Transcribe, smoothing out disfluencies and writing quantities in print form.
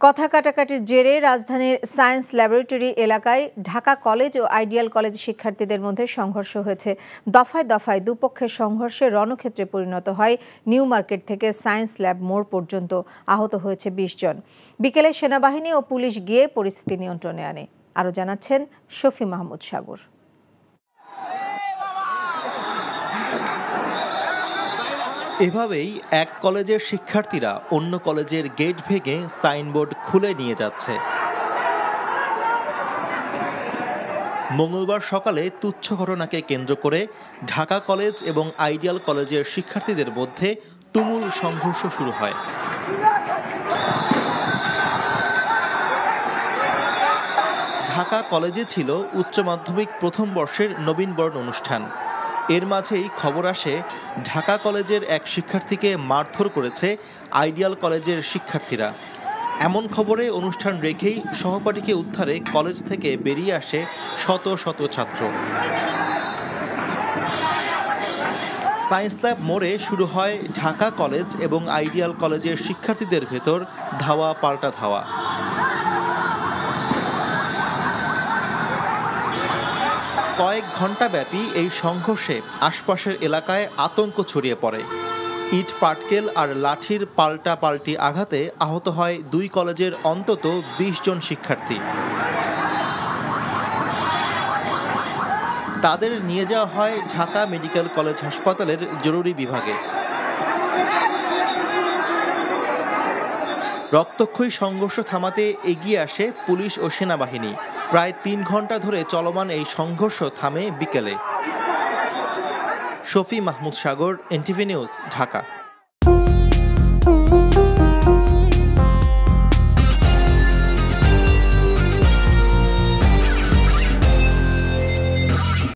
কথা কাটাকাটির জেরে রাজধানীর সায়েন্স ল্যাবরেটরি এলাকায় ঢাকা কলেজ ও আইডিয়াল কলেজ শিক্ষার্থীদের মধ্যে সংঘর্ষ হয়েছে। দফায় দফায় দুপক্ষের সংঘর্ষে রণক্ষেত্রে পরিণত হয় নিউ মার্কেট থেকে সায়েন্স ল্যাব মোড় পর্যন্ত। আহত হয়েছে ২০ জন। বিকেলে সেনাবাহিনী ও পুলিশ গিয়ে পরিস্থিতি নিয়ন্ত্রণে আনে। আরও জানাচ্ছেন শফি মাহমুদ সাগর। এভাবেই এক কলেজের শিক্ষার্থীরা অন্য কলেজের গেট ভেঙে সাইনবোর্ড খুলে নিয়ে যাচ্ছে। মঙ্গলবার সকালে তুচ্ছ ঘটনাকে কেন্দ্র করে ঢাকা কলেজ এবং আইডিয়াল কলেজের শিক্ষার্থীদের মধ্যে তুমুল সংঘর্ষ শুরু হয়। ঢাকা কলেজে ছিল উচ্চ মাধ্যমিক প্রথম বর্ষের নবীনবরণ অনুষ্ঠান। এর মাঝেই খবর আসে ঢাকা কলেজের এক শিক্ষার্থীকে মারধর করেছে আইডিয়াল কলেজের শিক্ষার্থীরা। এমন খবরে অনুষ্ঠান রেখেই সহপাঠীকে উদ্ধারে কলেজ থেকে বেরিয়ে আসে শত শত ছাত্র। সায়েন্স ল্যাব মোড়ে শুরু হয় ঢাকা কলেজ এবং আইডিয়াল কলেজের শিক্ষার্থীদের ভেতর ধাওয়া পাল্টা ধাওয়া। কয়েক ঘন্টা ব্যাপী এই সংঘর্ষে আশপাশের এলাকায় আতঙ্ক ছড়িয়ে পড়ে। ইট পাটকেল আর লাঠির পাল্টাপাল্টি আঘাতে আহত হয় দুই কলেজের অন্তত ২০ জন শিক্ষার্থী। তাদের নিয়ে যাওয়া হয় ঢাকা মেডিকেল কলেজ হাসপাতালের জরুরি বিভাগে। রক্তক্ষয়ী সংঘর্ষ থামাতে এগিয়ে আসে পুলিশ ও সেনাবাহিনী। প্রায় ৩ ঘন্টা ধরে চলমান এই সংঘর্ষ থামে বিকেলে। শফি মাহমুদ সাগর, এনটিভি নিউজ, ঢাকা।